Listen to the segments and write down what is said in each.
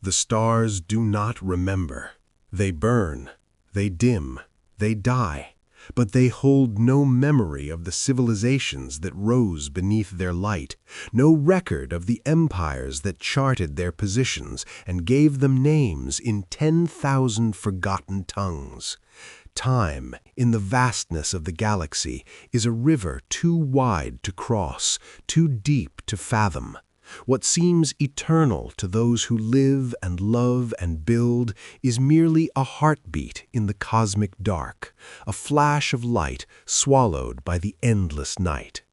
The stars do not remember. They burn, they dim, they die, but they hold no memory of the civilizations that rose beneath their light, no record of the empires that charted their positions and gave them names in 10,000 forgotten tongues. Time, in the vastness of the galaxy, is a river too wide to cross, too deep to fathom. What seems eternal to those who live and love and build is merely a heartbeat in the cosmic dark, a flash of light swallowed by the endless night.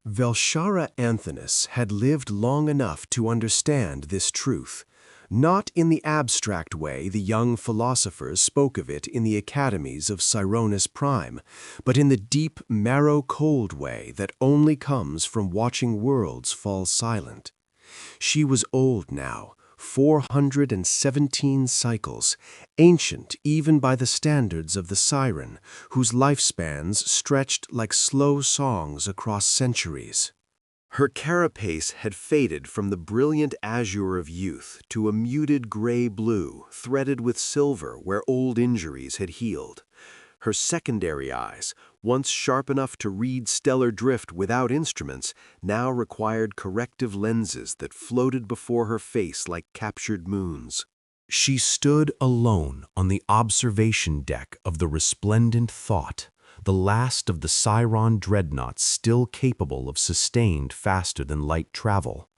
Velshara Anthonus had lived long enough to understand this truth. Not in the abstract way the young philosophers spoke of it in the academies of Cyronius Prime, but in the deep, marrow-cold way that only comes from watching worlds fall silent. She was old now, 417 cycles, ancient even by the standards of the siren, whose lifespans stretched like slow songs across centuries. Her carapace had faded from the brilliant azure of youth to a muted gray-blue, threaded with silver where old injuries had healed. Her secondary eyes, once sharp enough to read stellar drift without instruments, now required corrective lenses that floated before her face like captured moons. She stood alone on the observation deck of the resplendent Thought, the last of the Siron dreadnoughts still capable of sustained faster-than-light travel.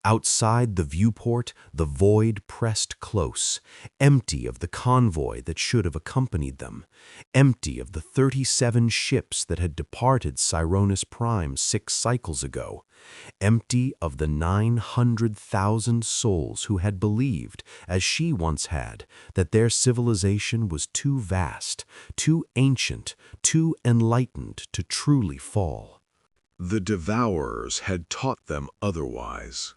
Outside the viewport, the void pressed close, empty of the convoy that should have accompanied them, empty of the 37 ships that had departed Cyronius Prime 6 cycles ago, empty of the 900,000 souls who had believed, as she once had, that their civilization was too vast, too ancient, too enlightened to truly fall. The Devourers had taught them otherwise.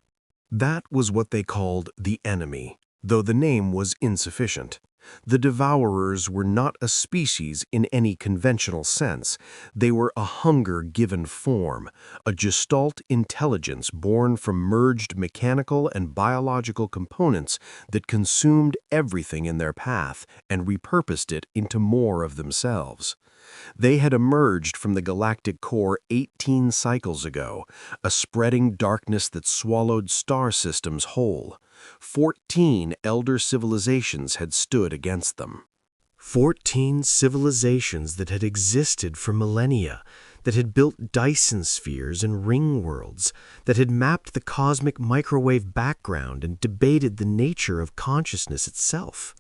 That was what they called the enemy, though the name was insufficient. The Devourers were not a species in any conventional sense. They were a hunger given form, a gestalt intelligence born from merged mechanical and biological components that consumed everything in their path and repurposed it into more of themselves. They had emerged from the galactic core 18 cycles ago, a spreading darkness that swallowed star systems whole. 14 elder civilizations had stood against them. 14 civilizations that had existed for millennia, that had built Dyson spheres and ring worlds, that had mapped the cosmic microwave background and debated the nature of consciousness itself.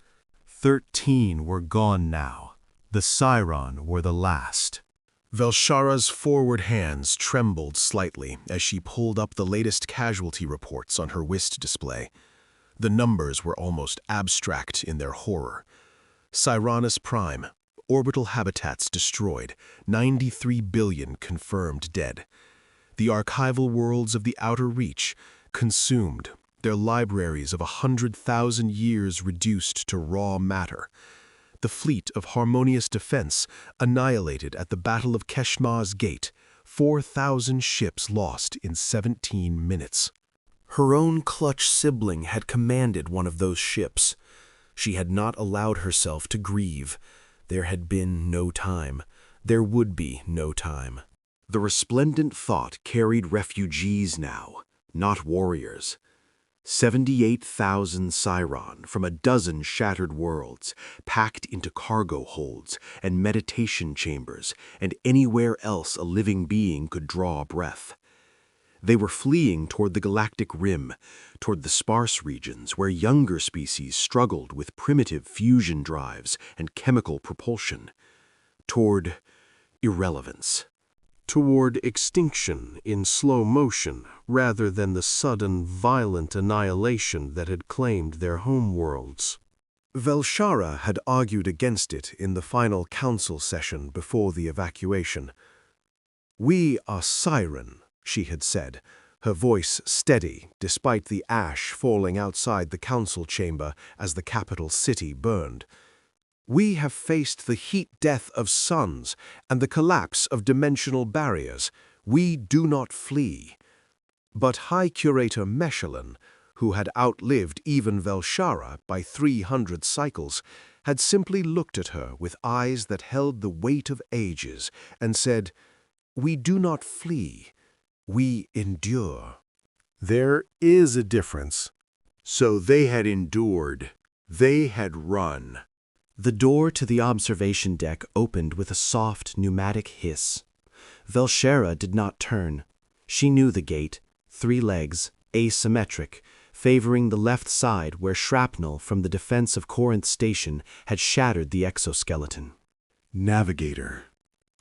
13 were gone now. The Siron were the last. Velshara's forward hands trembled slightly as she pulled up the latest casualty reports on her whist display. The numbers were almost abstract in their horror. Cyronius Prime, orbital habitats destroyed, 93 billion confirmed dead. The archival worlds of the Outer Reach consumed, their libraries of 100,000 years reduced to raw matter. The fleet of Harmonious Defense annihilated at the Battle of Keshma's Gate, 4,000 ships lost in 17 minutes. Her own clutch sibling had commanded one of those ships. She had not allowed herself to grieve. There had been no time. There would be no time. The resplendent Thought carried refugees now, not warriors. 78,000 Siron from a dozen shattered worlds, packed into cargo holds and meditation chambers and anywhere else a living being could draw a breath. They were fleeing toward the galactic rim, toward the sparse regions where younger species struggled with primitive fusion drives and chemical propulsion, toward irrelevance. Toward extinction in slow motion rather than the sudden, violent annihilation that had claimed their homeworlds. Velshara had argued against it in the final council session before the evacuation. "We are Siren," she had said, her voice steady despite the ash falling outside the council chamber as the capital city burned. "We have faced the heat death of suns and the collapse of dimensional barriers. We do not flee." But High Curator Mechalin, who had outlived even Velshara by 300 cycles, had simply looked at her with eyes that held the weight of ages and said, "We do not flee, we endure." There is a difference. So they had endured. They had run. The door to the observation deck opened with a soft, pneumatic hiss. Velshara did not turn. She knew the gate, 3 legs, asymmetric, favoring the left side where shrapnel from the defense of Corinth Station had shattered the exoskeleton. "Navigator,"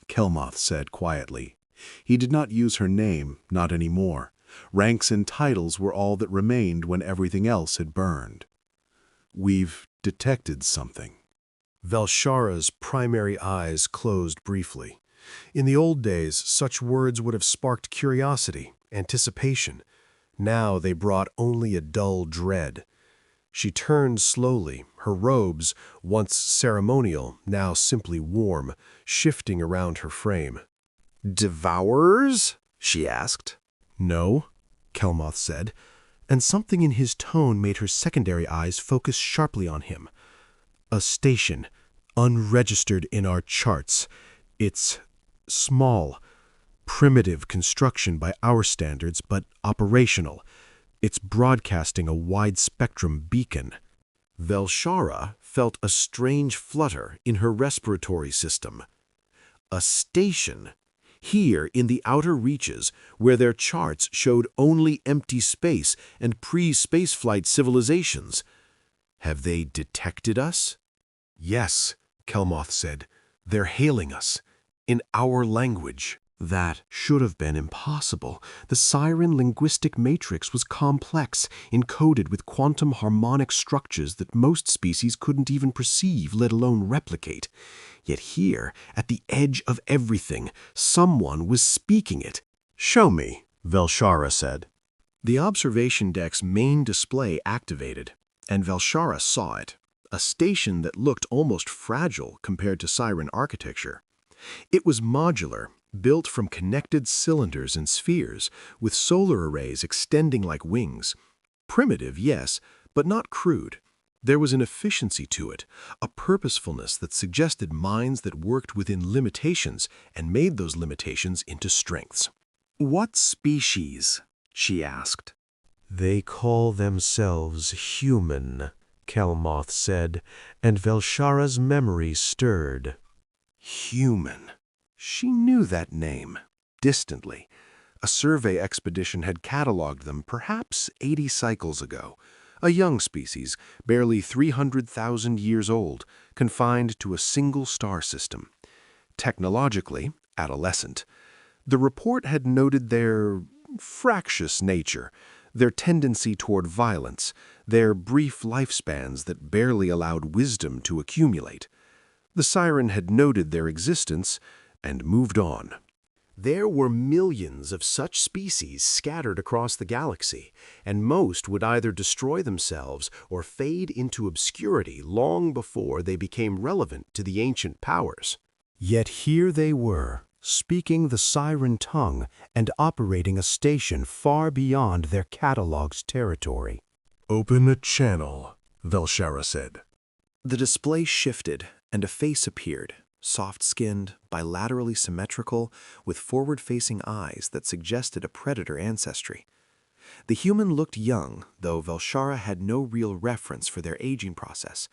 Kelmoth said quietly. He did not use her name, not anymore. Ranks and titles were all that remained when everything else had burned. "We've detected something." Velshara's primary eyes closed briefly. In the old days, such words would have sparked curiosity, anticipation. Now they brought only a dull dread. She turned slowly, her robes, once ceremonial, now simply warm, shifting around her frame. "Devourers?" she asked. "No," Kelmoth said, and something in his tone made her secondary eyes focus sharply on him. "A station, unregistered in our charts. It's small, primitive construction by our standards, but operational. It's broadcasting a wide-spectrum beacon." Velshara felt a strange flutter in her respiratory system. A station? Here in the outer reaches, where their charts showed only empty space and pre-spaceflight civilizations. Have they detected us? "Yes," Kelmoth said. "They're hailing us. In our language." That should have been impossible. The Siren linguistic matrix was complex, encoded with quantum harmonic structures that most species couldn't even perceive, let alone replicate. Yet here, at the edge of everything, someone was speaking it. "Show me," Velshara said. The observation deck's main display activated, and Velshara saw it, a station that looked almost fragile compared to Siren architecture. It was modular, built from connected cylinders and spheres, with solar arrays extending like wings. Primitive, yes, but not crude. There was an efficiency to it, a purposefulness that suggested minds that worked within limitations and made those limitations into strengths. "What species?" she asked. "They call themselves human," Kelmoth said, and Velshara's memory stirred. Human. She knew that name, distantly. A survey expedition had catalogued them perhaps 80 cycles ago. A young species, barely 300,000 years old, confined to a single star system. Technologically, adolescent. The report had noted their fractious nature, their tendency toward violence, their brief lifespans that barely allowed wisdom to accumulate. The Siren had noted their existence and moved on. There were millions of such species scattered across the galaxy, and most would either destroy themselves or fade into obscurity long before they became relevant to the ancient powers. Yet here they were, speaking the Siren tongue and operating a station far beyond their catalog's territory. "Open a channel," Velshara said. The display shifted, and a face appeared, soft-skinned, bilaterally symmetrical, with forward-facing eyes that suggested a predator ancestry. The human looked young, though Velshara had no real reference for their aging process.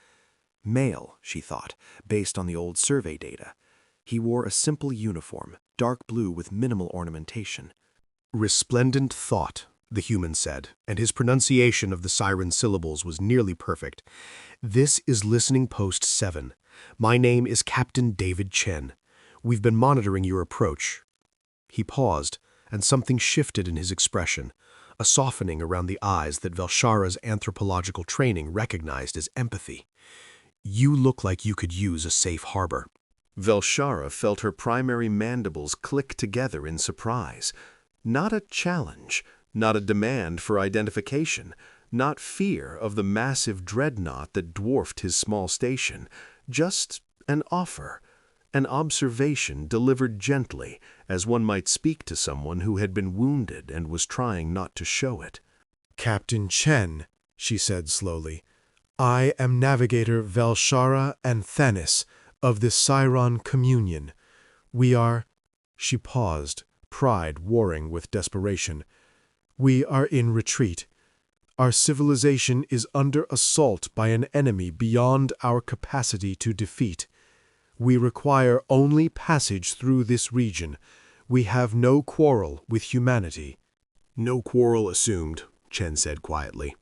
Male, she thought, based on the old survey data. He wore a simple uniform, dark blue with minimal ornamentation. "Resplendent thought," the human said, and his pronunciation of the Siren syllables was nearly perfect. "This is Listening Post 7. My name is Captain David Chen. We've been monitoring your approach." He paused, and something shifted in his expression, a softening around the eyes that Velshara's anthropological training recognized as empathy. "You look like you could use a safe harbor." Velshara felt her primary mandibles click together in surprise. Not a challenge, not a demand for identification, not fear of the massive dreadnought that dwarfed his small station, just an offer, an observation delivered gently, as one might speak to someone who had been wounded and was trying not to show it. Captain Chen, she said slowly, I am Navigator Velshara and Thanis of the Siron Communion. We are— She paused, pride warring with desperation. We are in retreat. Our civilization is under assault by an enemy beyond our capacity to defeat. We require only passage through this region. We have no quarrel with humanity. No quarrel assumed, Chen said quietly.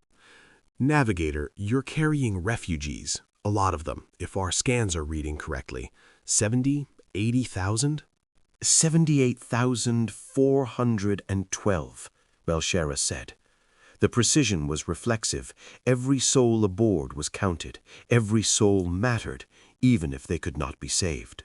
Navigator, you're carrying refugees. A lot of them, if our scans are reading correctly. 70, 80,000? 78,412, Velshara said. The precision was reflexive. Every soul aboard was counted. Every soul mattered, even if they could not be saved.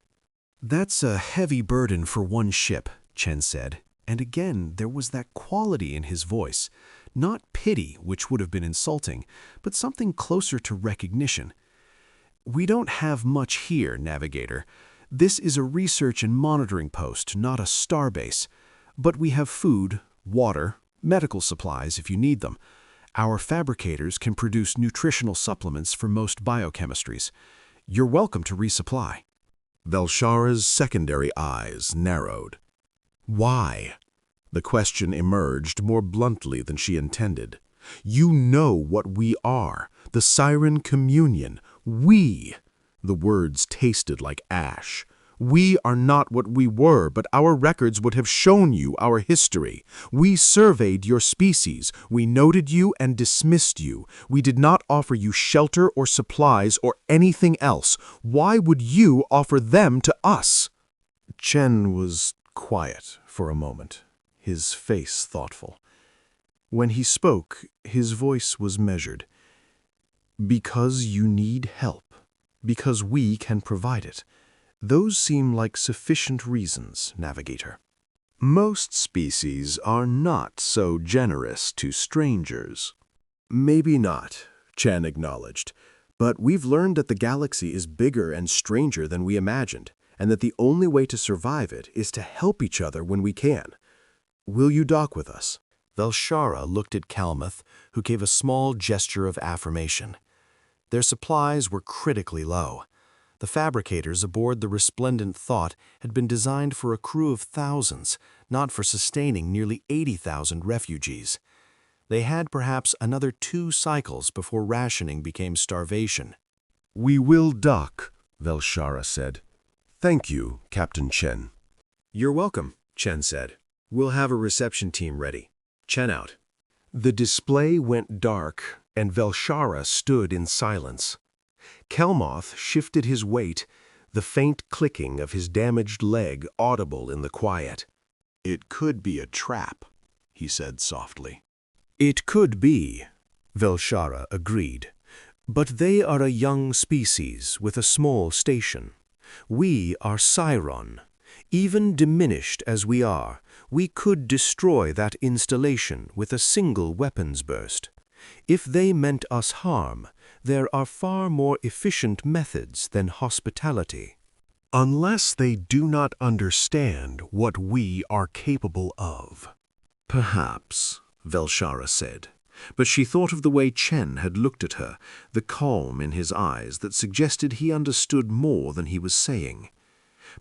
That's a heavy burden for one ship, Chen said, and again there was that quality in his voice. Not pity, which would have been insulting, but something closer to recognition. We don't have much here, Navigator. This is a research and monitoring post, not a starbase. But we have food, water, medical supplies if you need them. Our fabricators can produce nutritional supplements for most biochemistries. You're welcome to resupply. Velshara's secondary eyes narrowed. Why? The question emerged more bluntly than she intended. You know what we are, the Siren Communion. We. The words tasted like ash. We are not what we were, but our records would have shown you our history. We surveyed your species. We noted you and dismissed you. We did not offer you shelter or supplies or anything else. Why would you offer them to us? Chen was quiet for a moment, his face thoughtful. When he spoke, his voice was measured. Because you need help. Because we can provide it. Those seem like sufficient reasons, Navigator. Most species are not so generous to strangers. Maybe not, Chen acknowledged. But we've learned that the galaxy is bigger and stranger than we imagined, and that the only way to survive it is to help each other when we can. Will you dock with us? Velshara looked at Kalmuth, who gave a small gesture of affirmation. Their supplies were critically low. The fabricators aboard the Resplendent Thought had been designed for a crew of thousands, not for sustaining nearly 80,000 refugees. They had perhaps another 2 cycles before rationing became starvation. We will dock, Velshara said. Thank you, Captain Chen. You're welcome, Chen said. We'll have a reception team ready. Chen out. The display went dark, and Velshara stood in silence. Kelmoth shifted his weight, the faint clicking of his damaged leg audible in the quiet. It could be a trap, he said softly. It could be, Velshara agreed. But they are a young species with a small station. We are Siron. Even diminished as we are, we could destroy that installation with a single weapons burst. If they meant us harm, there are far more efficient methods than hospitality. Unless they do not understand what we are capable of. Perhaps, Velshara said, but she thought of the way Chen had looked at her, the calm in his eyes that suggested he understood more than he was saying.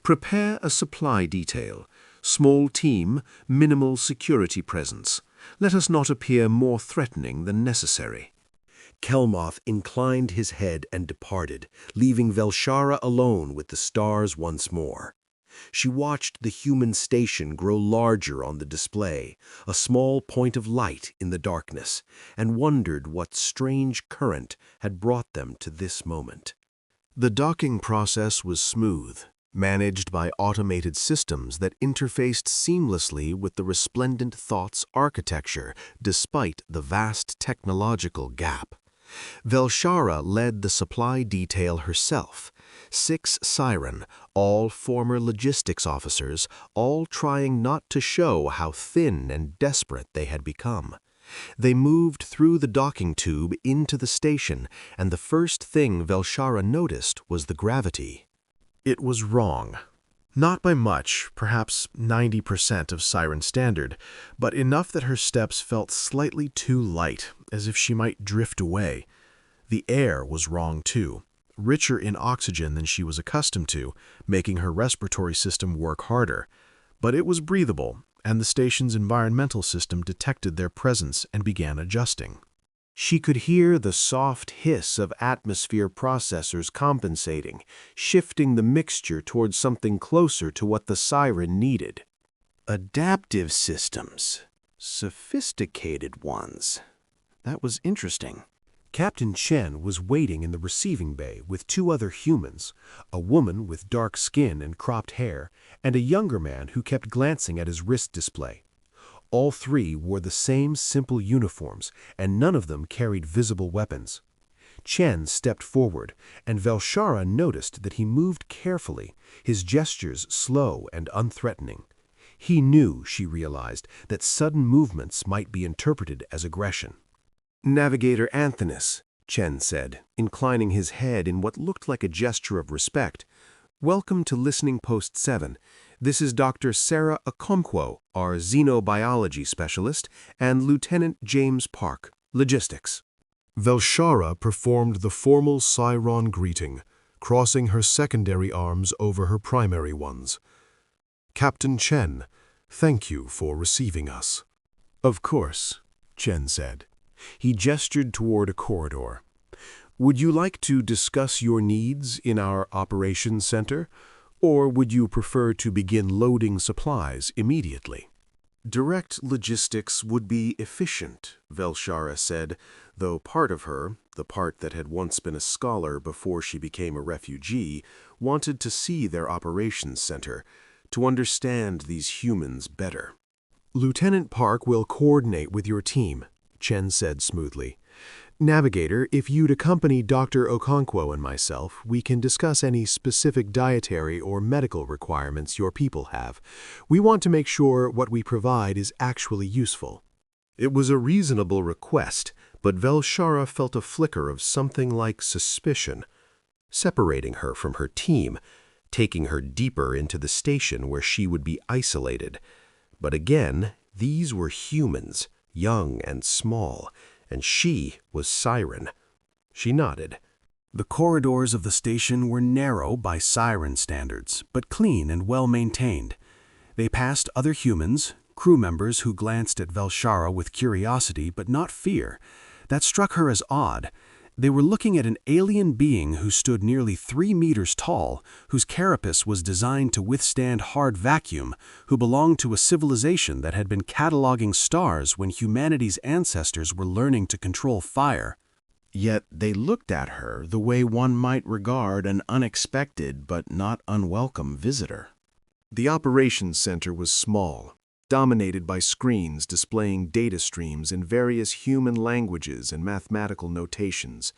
Prepare a supply detail. Small team, minimal security presence. Let us not appear more threatening than necessary. Kelmoth inclined his head and departed, leaving Velshara alone with the stars once more. She watched the human station grow larger on the display, a small point of light in the darkness, and wondered what strange current had brought them to this moment. The docking process was smooth, managed by automated systems that interfaced seamlessly with the Resplendent Thought's architecture despite the vast technological gap. Velshara led the supply detail herself. 6 Siren, all former logistics officers, all trying not to show how thin and desperate they had become. They moved through the docking tube into the station, and the first thing Velshara noticed was the gravity. It was wrong. Not by much, perhaps 90% of Siren standard, but enough that her steps felt slightly too light, as if she might drift away. The air was wrong too, richer in oxygen than she was accustomed to, making her respiratory system work harder. But it was breathable, and the station's environmental system detected their presence and began adjusting. She could hear the soft hiss of atmosphere processors compensating, shifting the mixture towards something closer to what the siren needed. Adaptive systems. Sophisticated ones. That was interesting. Captain Chen was waiting in the receiving bay with two other humans, a woman with dark skin and cropped hair, and a younger man who kept glancing at his wrist display. All three wore the same simple uniforms, and none of them carried visible weapons. Chen stepped forward, and Velshara noticed that he moved carefully, his gestures slow and unthreatening. He knew, she realized, that sudden movements might be interpreted as aggression. "Navigator Anthonys," Chen said, inclining his head in what looked like a gesture of respect. "Welcome to Listening Post 7. This is Dr. Sarah Okonkwo, our xenobiology specialist, and Lieutenant James Park, logistics." Velshara performed the formal Siron greeting, crossing her secondary arms over her primary ones. "Captain Chen, thank you for receiving us." "Of course," Chen said. He gestured toward a corridor. "Would you like to discuss your needs in our operations center, or would you prefer to begin loading supplies immediately?" "Direct logistics would be efficient," Velshara said, though part of her, the part that had once been a scholar before she became a refugee, wanted to see their operations center, to understand these humans better. "Lieutenant Park will coordinate with your team," Chen said smoothly. "Navigator, if you'd accompany Dr. Okonkwo and myself, we can discuss any specific dietary or medical requirements your people have. We want to make sure what we provide is actually useful." It was a reasonable request, but Velshara felt a flicker of something like suspicion, separating her from her team, taking her deeper into the station where she would be isolated. But again, these were humans, young and small, and she was Siren. She nodded. The corridors of the station were narrow by Siren standards, but clean and well-maintained. They passed other humans, crew members who glanced at Velshara with curiosity but not fear. That struck her as odd. They were looking at an alien being who stood nearly 3 meters tall, whose carapace was designed to withstand hard vacuum, who belonged to a civilization that had been cataloging stars when humanity's ancestors were learning to control fire. Yet they looked at her the way one might regard an unexpected but not unwelcome visitor. The operations center was small, dominated by screens displaying data streams in various human languages and mathematical notations.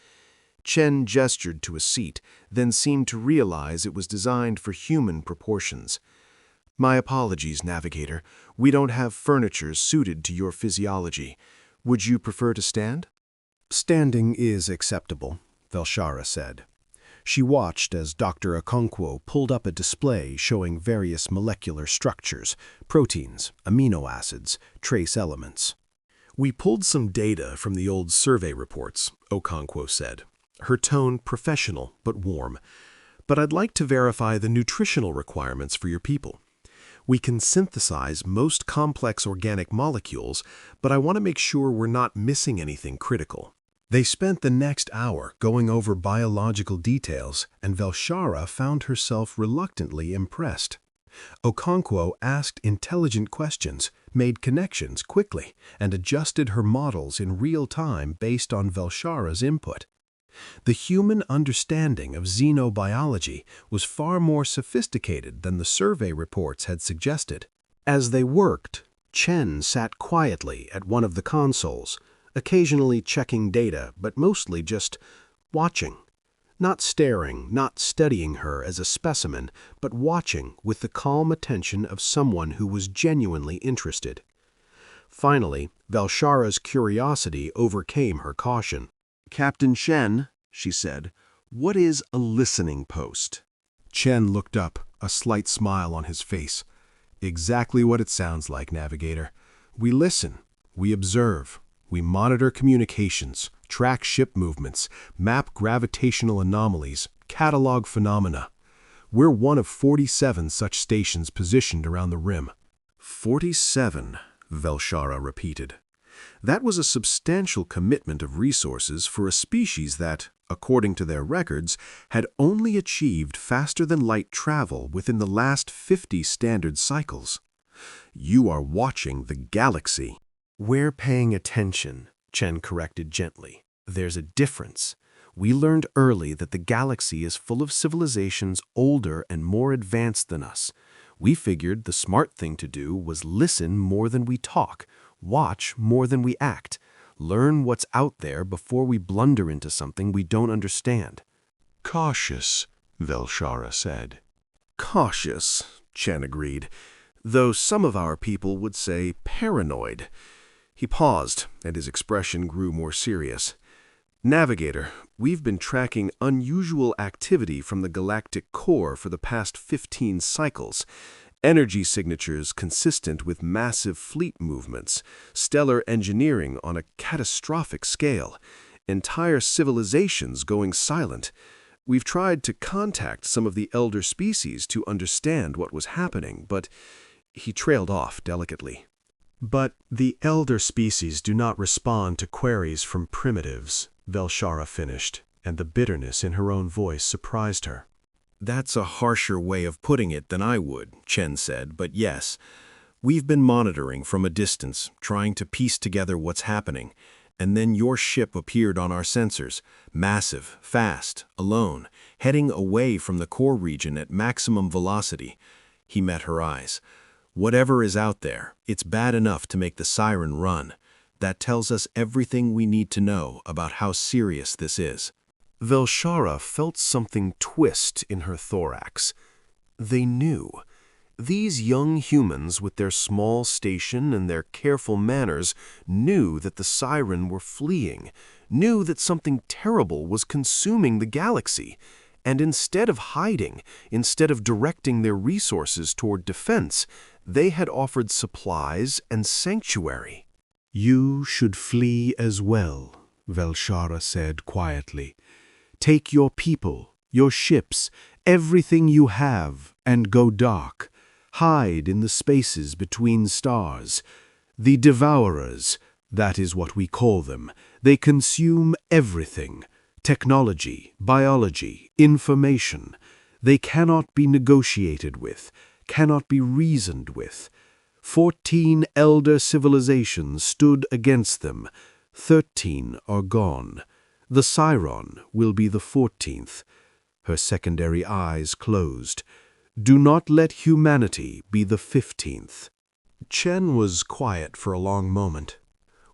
Chen gestured to a seat, then seemed to realize it was designed for human proportions. "My apologies, Navigator. We don't have furniture suited to your physiology. Would you prefer to stand?" "Standing is acceptable," Velshara said. She watched as Dr. Okonkwo pulled up a display showing various molecular structures, proteins, amino acids, trace elements. "We pulled some data from the old survey reports," Okonkwo said, her tone professional but warm. "But I'd like to verify the nutritional requirements for your people. We can synthesize most complex organic molecules, but I want to make sure we're not missing anything critical." They spent the next hour going over biological details, and Velshara found herself reluctantly impressed. Okonkwo asked intelligent questions, made connections quickly, and adjusted her models in real time based on Velshara's input. The human understanding of xenobiology was far more sophisticated than the survey reports had suggested. As they worked, Chen sat quietly at one of the consoles, occasionally checking data, but mostly just watching. Not staring, not studying her as a specimen, but watching with the calm attention of someone who was genuinely interested. Finally, Velshara's curiosity overcame her caution. "Captain Chen," she said, "what is a listening post?" Chen looked up, a slight smile on his face. Exactly what it sounds like, Navigator. We listen, we observe, we monitor communications, track ship movements, map gravitational anomalies, catalog phenomena. We're one of 47 such stations positioned around the rim. 47, Velshara repeated. That was a substantial commitment of resources for a species that, according to their records, had only achieved faster-than-light travel within the last 50 standard cycles. You are watching the galaxy. We're paying attention, Chen corrected gently. There's a difference. We learned early that the galaxy is full of civilizations older and more advanced than us. We figured the smart thing to do was listen more than we talk, watch more than we act, learn what's out there before we blunder into something we don't understand. Cautious, Velshara said. Cautious, Chen agreed, though some of our people would say paranoid. He paused, and his expression grew more serious. Navigator, we've been tracking unusual activity from the galactic core for the past 15 cycles. Energy signatures consistent with massive fleet movements, stellar engineering on a catastrophic scale, entire civilizations going silent. We've tried to contact some of the elder species to understand what was happening, but he trailed off delicately. But the elder species do not respond to queries from primitives, Velshara finished, and the bitterness in her own voice surprised her. That's a harsher way of putting it than I would, Chen said, but yes, we've been monitoring from a distance, trying to piece together what's happening, and then your ship appeared on our sensors, massive, fast, alone, heading away from the core region at maximum velocity. He met her eyes. Whatever is out there, it's bad enough to make the siren run. That tells us everything we need to know about how serious this is. Velshara felt something twist in her thorax. They knew. These young humans with their small station and their careful manners knew that the siren were fleeing, knew that something terrible was consuming the galaxy, and instead of hiding, instead of directing their resources toward defense, they had offered supplies and sanctuary. You should flee as well, Velshara said quietly. Take your people, your ships, everything you have, and go dark. Hide in the spaces between stars. The Devourers, that is what we call them, they consume everything. Technology, biology, information. They cannot be negotiated with, cannot be reasoned with. 14 elder civilizations stood against them. 13 are gone. The Siron will be the 14th. Her secondary eyes closed. Do not let humanity be the 15th. Chen was quiet for a long moment.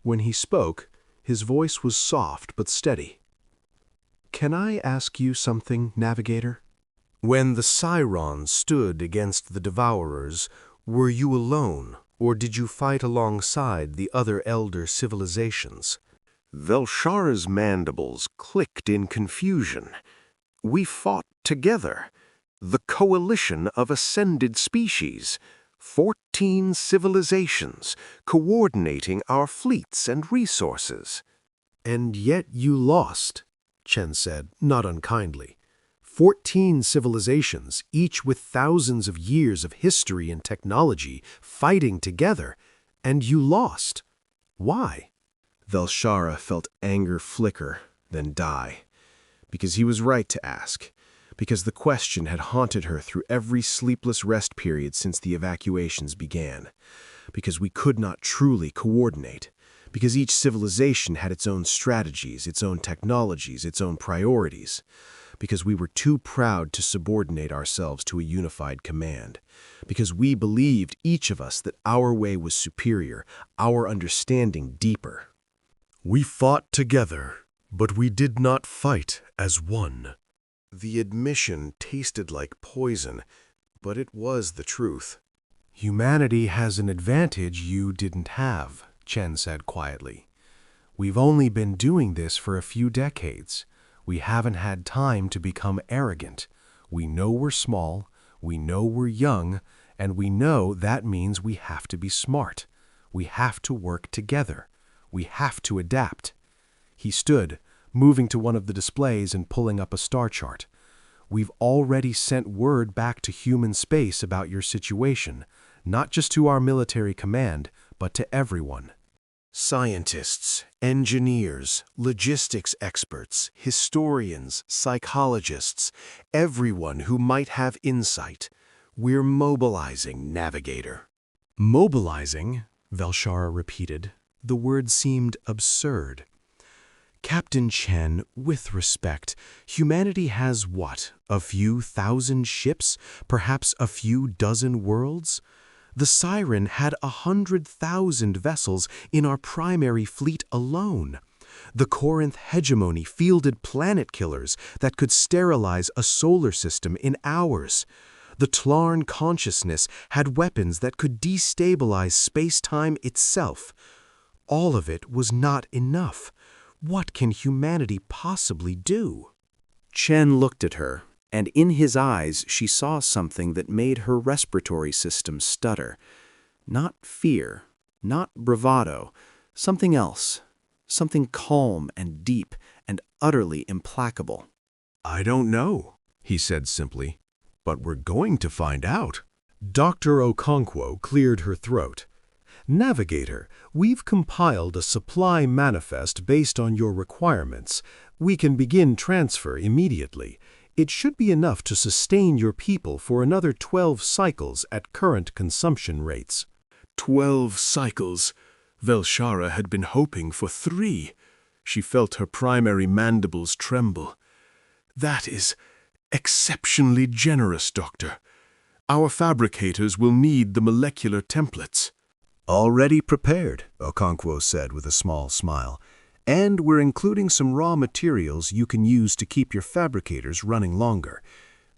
When he spoke, his voice was soft but steady. Can I ask you something, Navigator? When the Siron stood against the Devourers, were you alone, or did you fight alongside the other elder civilizations? Velshara's mandibles clicked in confusion. We fought together. The coalition of ascended species. 14 civilizations, coordinating our fleets and resources. And yet you lost, Chen said, not unkindly. 14 civilizations, each with thousands of years of history and technology, fighting together, and you lost. Why? Velshara felt anger flicker, then die. Because he was right to ask. Because the question had haunted her through every sleepless rest period since the evacuations began. Because we could not truly coordinate. Because each civilization had its own strategies, its own technologies, its own priorities. Because we were too proud to subordinate ourselves to a unified command. Because we believed, each of us, that our way was superior, our understanding deeper. We fought together, but we did not fight as one. The admission tasted like poison, but it was the truth. Humanity has an advantage you didn't have, Chen said quietly. We've only been doing this for a few decades. We haven't had time to become arrogant. We know we're small, We know we're young, and we know that means we have to be smart. We have to work together. We have to adapt." He stood, moving to one of the displays and pulling up a star chart. "We've already sent word back to human space about your situation, not just to our military command, but to everyone. Scientists, engineers, logistics experts, historians, psychologists, everyone who might have insight. We're mobilizing, Navigator." "Mobilizing?" Velshara repeated. The word seemed absurd. "Captain Chen, with respect, humanity has what? A few thousand ships? Perhaps a few dozen worlds? The Siren had 100,000 vessels in our primary fleet alone. The Corinth hegemony fielded planet killers that could sterilize a solar system in hours. The Tlarn consciousness had weapons that could destabilize space-time itself. All of it was not enough. What can humanity possibly do?" Chen looked at her, and in his eyes she saw something that made her respiratory system stutter. Not fear, not bravado, something else, something calm and deep and utterly implacable. "I don't know," he said simply, "but we're going to find out." Dr. Okonkwo cleared her throat. "Navigator, we've compiled a supply manifest based on your requirements. We can begin transfer immediately. It should be enough to sustain your people for another 12 cycles at current consumption rates." 12 cycles. Velshara had been hoping for 3. She felt her primary mandibles tremble. "That is exceptionally generous, Doctor. Our fabricators will need the molecular templates." "Already prepared," Okonkwo said with a small smile. "And we're including some raw materials you can use to keep your fabricators running longer.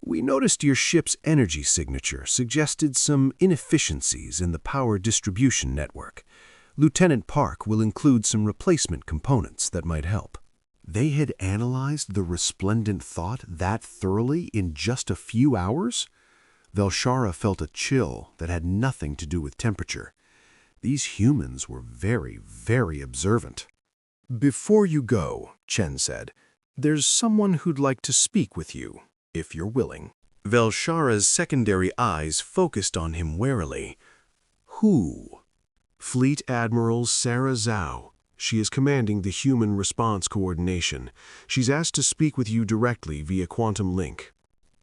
We noticed your ship's energy signature suggested some inefficiencies in the power distribution network. Lieutenant Park will include some replacement components that might help." They had analyzed the resplendent thought that thoroughly in just a few hours? Velshara felt a chill that had nothing to do with temperature. These humans were very, very observant. "Before you go," Chen said, "there's someone who'd like to speak with you, if you're willing." Velshara's secondary eyes focused on him warily. "Who?" "Fleet Admiral Sarah Zhao. She is commanding the Human Response Coordination. She's asked to speak with you directly via quantum link."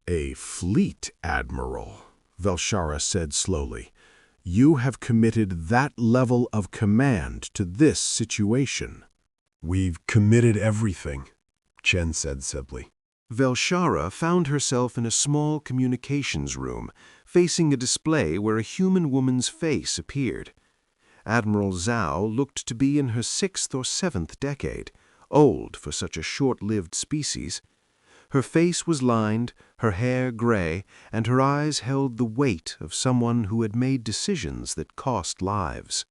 "A Fleet Admiral," Velshara said slowly. "You have committed that level of command to this situation." "We've committed everything," Chen said simply. Velshara found herself in a small communications room, facing a display where a human woman's face appeared. Admiral Zhao looked to be in her 6th or 7th decade, old for such a short-lived species. Her face was lined, her hair gray, and her eyes held the weight of someone who had made decisions that cost lives.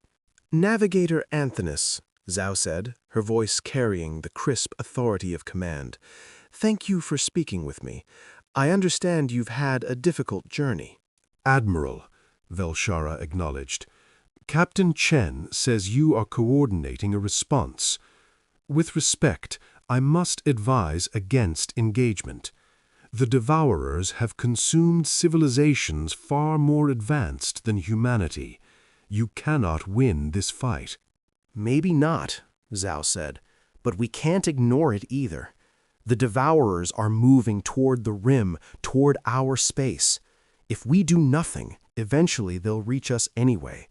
"Navigator Anthonus," Zhao said, her voice carrying the crisp authority of command, "thank you for speaking with me. I understand you've had a difficult journey." "Admiral," Velshara acknowledged, "Captain Chen says you are coordinating a response. With respect, I must advise against engagement. The Devourers have consumed civilizations far more advanced than humanity. You cannot win this fight." "Maybe not," Zhao said, "but we can't ignore it either. The Devourers are moving toward the rim, toward our space. If we do nothing, eventually they'll reach us anyway.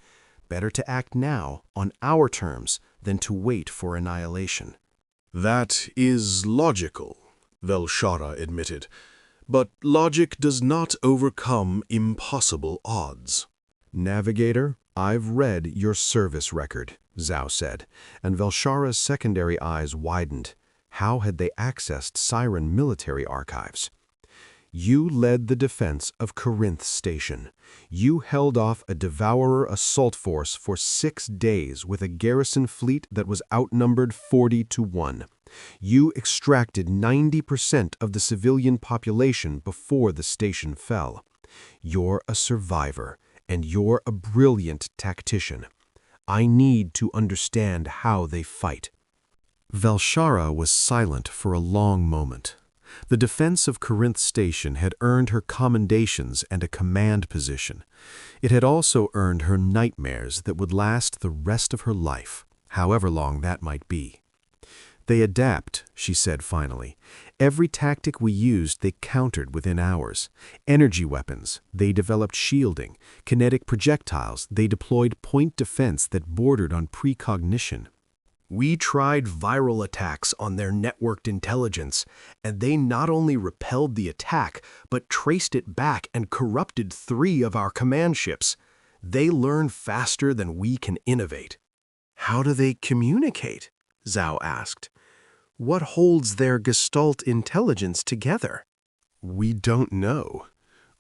Better to act now, on our terms, than to wait for annihilation." "That is logical," Velshara admitted, "but logic does not overcome impossible odds." "Navigator, I've read your service record," Zhao said, and Velshara's secondary eyes widened. How had they accessed Siren military archives? "You led the defense of Corinth Station. You held off a Devourer assault force for 6 days with a garrison fleet that was outnumbered 40-1. You extracted 90% of the civilian population before the station fell. You're a survivor, and you're a brilliant tactician. I need to understand how they fight." Velshara was silent for a long moment. The defense of Corinth Station had earned her commendations and a command position. It had also earned her nightmares that would last the rest of her life, however long that might be. "They adapt," she said finally. "Every tactic we used they countered within hours. Energy weapons, they developed shielding. Kinetic projectiles, they deployed point defense that bordered on precognition. We tried viral attacks on their networked intelligence, and they not only repelled the attack, but traced it back and corrupted 3 of our command ships. They learn faster than we can innovate." "How do they communicate?" Zhao asked. "What holds their Gestalt intelligence together?" "We don't know.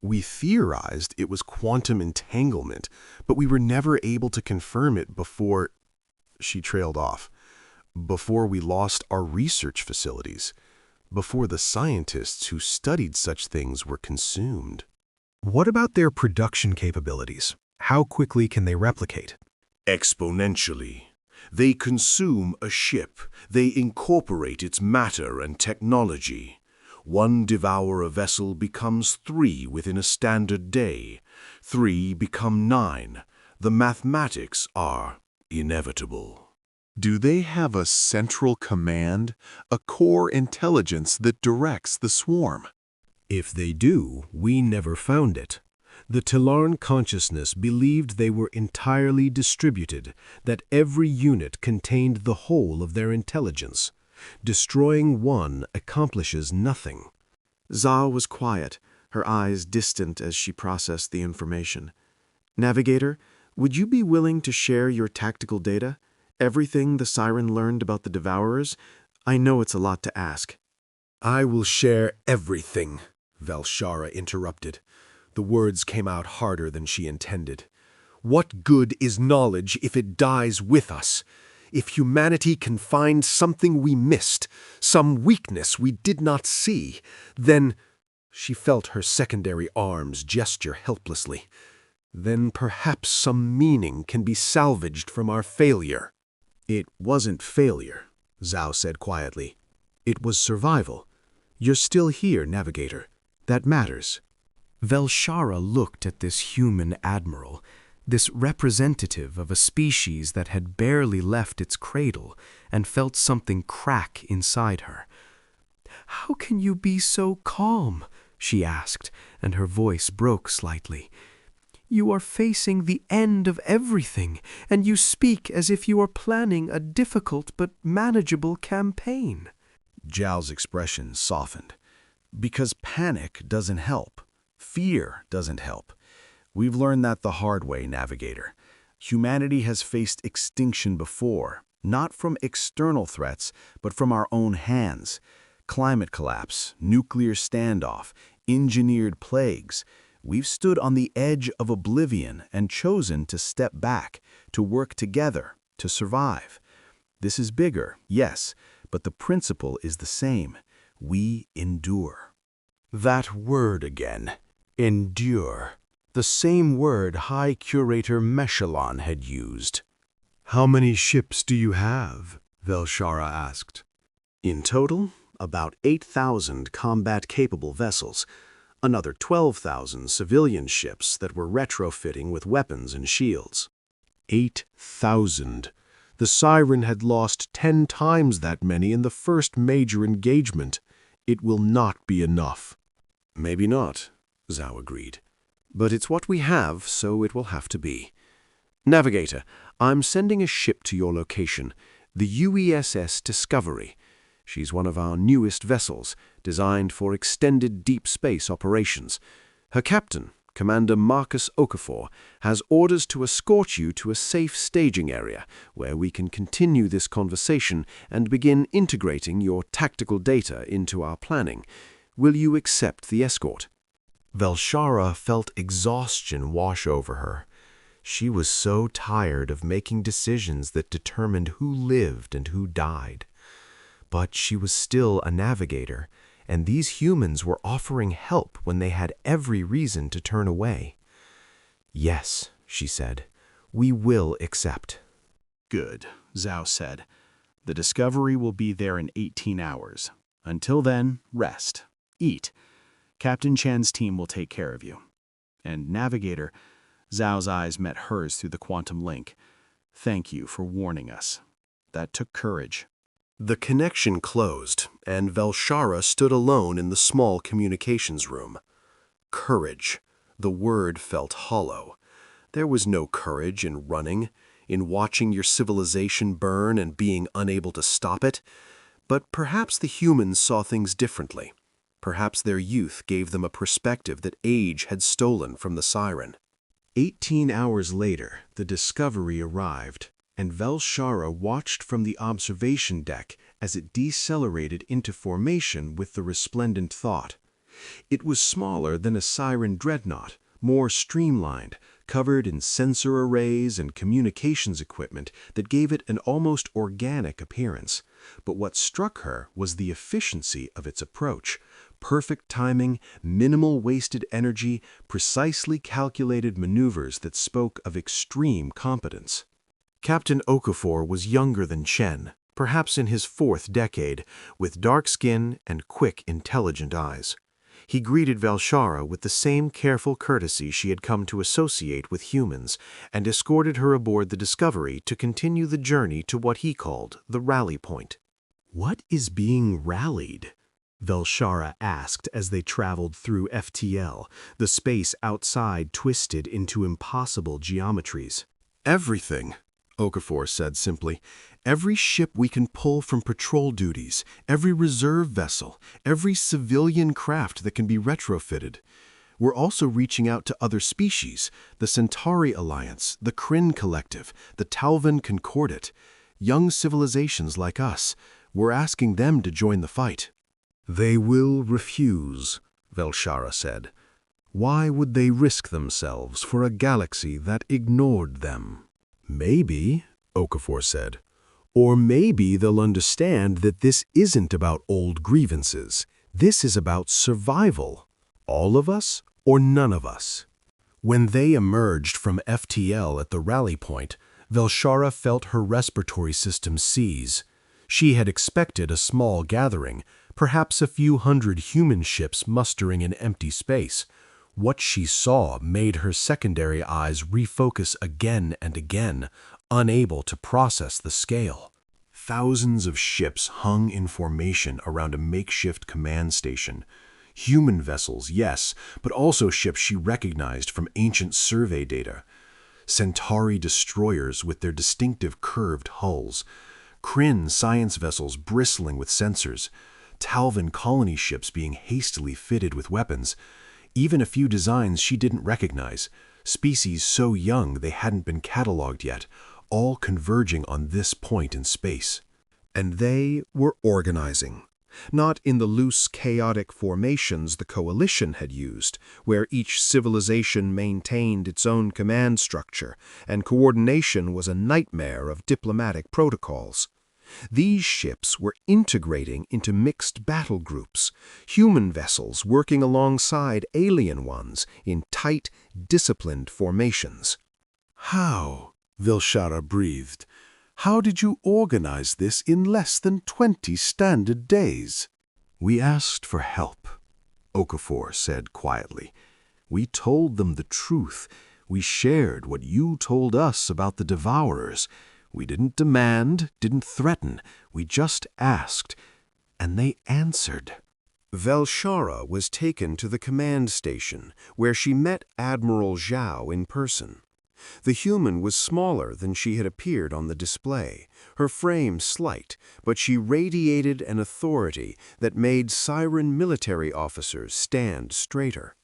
We theorized it was quantum entanglement, but we were never able to confirm it before—" She trailed off. "Before we lost our research facilities. Before the scientists who studied such things were consumed." "What about their production capabilities? How quickly can they replicate?" "Exponentially. They consume a ship. They incorporate its matter and technology. One devour a vessel becomes 3 within a standard day. 3 become 9. The mathematics are inevitable." Do they have a central command, a core intelligence that directs the swarm? If they do, we never found it. The Tilarn consciousness believed they were entirely distributed, that every unit contained the whole of their intelligence. Destroying one accomplishes nothing. Zhao was quiet, her eyes distant as she processed the information. "Navigator, would you be willing to share your tactical data? Everything the Siren learned about the Devourers? I know it's a lot to ask." "I will share everything," Velshara interrupted. The words came out harder than she intended. "What good is knowledge if it dies with us? If humanity can find something we missed, some weakness we did not see, then—" She felt her secondary arms gesture helplessly. "Then perhaps some meaning can be salvaged from our failure." "It wasn't failure," Zhao said quietly. "It was survival. You're still here, Navigator. That matters." Velshara looked at this human admiral, this representative of a species that had barely left its cradle, and felt something crack inside her. "How can you be so calm?" she asked, and her voice broke slightly. "You are facing the end of everything, and you speak as if you are planning a difficult but manageable campaign." Zhao's expression softened. "Because panic doesn't help. Fear doesn't help. We've learned that the hard way, Navigator. Humanity has faced extinction before, not from external threats, but from our own hands. Climate collapse, nuclear standoff, engineered plagues. We've stood on the edge of oblivion and chosen to step back, to work together, to survive. This is bigger, yes, but the principle is the same. We endure." That word again, endure. The same word High Curator Mechalon had used. "How many ships do you have?" Velshara asked. In total, about 8,000 combat-capable vessels, another 12,000 civilian ships that were retrofitting with weapons and shields. 8,000. The Siren had lost 10 times that many in the first major engagement. It will not be enough. "Maybe not," Zhao agreed. "But it's what we have, so it will have to be. Navigator, I'm sending a ship to your location, the UESS Discovery. She's one of our newest vessels, designed for extended deep space operations. Her captain, Commander Marcus Okafor, has orders to escort you to a safe staging area where we can continue this conversation and begin integrating your tactical data into our planning. Will you accept the escort?" Velshara felt exhaustion wash over her. She was so tired of making decisions that determined who lived and who died. But she was still a navigator, and these humans were offering help when they had every reason to turn away. "Yes," she said, "we will accept." "Good," Zhao said. "The Discovery will be there in 18 hours. Until then, rest. Eat. Captain Chan's team will take care of you. And Navigator," Zhao's eyes met hers through the quantum link, "thank you for warning us. That took courage." The connection closed, and Velshara stood alone in the small communications room. Courage. The word felt hollow. There was no courage in running, in watching your civilization burn and being unable to stop it. But perhaps the humans saw things differently. Perhaps their youth gave them a perspective that age had stolen from the siren. 18 hours later, the Discovery arrived, and Velshara watched from the observation deck as it decelerated into formation with the resplendent thought. It was smaller than a siren dreadnought, more streamlined, covered in sensor arrays and communications equipment that gave it an almost organic appearance. But what struck her was the efficiency of its approach. Perfect timing, minimal wasted energy, precisely calculated maneuvers that spoke of extreme competence. Captain Okafor was younger than Chen, perhaps in his 4th decade, with dark skin and quick, intelligent eyes. He greeted Velshara with the same careful courtesy she had come to associate with humans, and escorted her aboard the Discovery to continue the journey to what he called the rally point. "What is being rallied?" Velshara asked as they traveled through FTL, the space outside twisted into impossible geometries. "Everything," Okafor said simply. "Every ship we can pull from patrol duties, every reserve vessel, every civilian craft that can be retrofitted. We're also reaching out to other species, the Centauri Alliance, the Kryn Collective, the Talvan Concordat, young civilizations like us. We're asking them to join the fight." "They will refuse," Velshara said. "Why would they risk themselves for a galaxy that ignored them?" "Maybe," Okafor said. "Or maybe they'll understand that this isn't about old grievances. This is about survival. All of us or none of us." When they emerged from FTL at the rally point, Velshara felt her respiratory system seize. She had expected a small gathering, perhaps a few hundred human ships mustering in empty space. What she saw made her secondary eyes refocus again and again, unable to process the scale. Thousands of ships hung in formation around a makeshift command station. Human vessels, yes, but also ships she recognized from ancient survey data. Centauri destroyers with their distinctive curved hulls. Kryn science vessels bristling with sensors. Talvan colony ships being hastily fitted with weapons. Even a few designs she didn't recognize, species so young they hadn't been cataloged yet, all converging on this point in space. And they were organizing. Not in the loose, chaotic formations the Coalition had used, where each civilization maintained its own command structure, and coordination was a nightmare of diplomatic protocols. These ships were integrating into mixed battle groups, human vessels working alongside alien ones in tight, disciplined formations. "How?" Velshara breathed. "How did you organize this in less than 20 standard days?" "We asked for help," Okafor said quietly. "We told them the truth. We shared what you told us about the Devourers. We didn't demand, didn't threaten. We just asked, and they answered." Velshara was taken to the command station, where she met Admiral Zhao in person. The human was smaller than she had appeared on the display, her frame slight, but she radiated an authority that made Siren military officers stand straighter.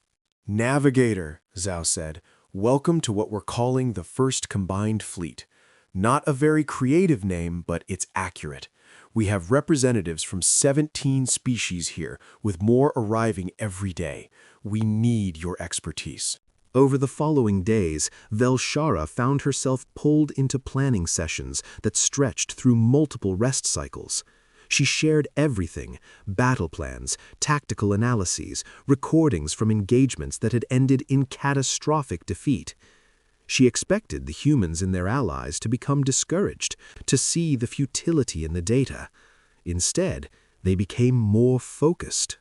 "Navigator," Zhao said, "welcome to what we're calling the First Combined Fleet. Not a very creative name, but it's accurate. We have representatives from 17 species here, with more arriving every day. We need your expertise." Over the following days, Velshara found herself pulled into planning sessions that stretched through multiple rest cycles. She shared everything: battle plans, tactical analyses, recordings from engagements that had ended in catastrophic defeat. She expected the humans and their allies to become discouraged, to see the futility in the data. Instead, they became more focused.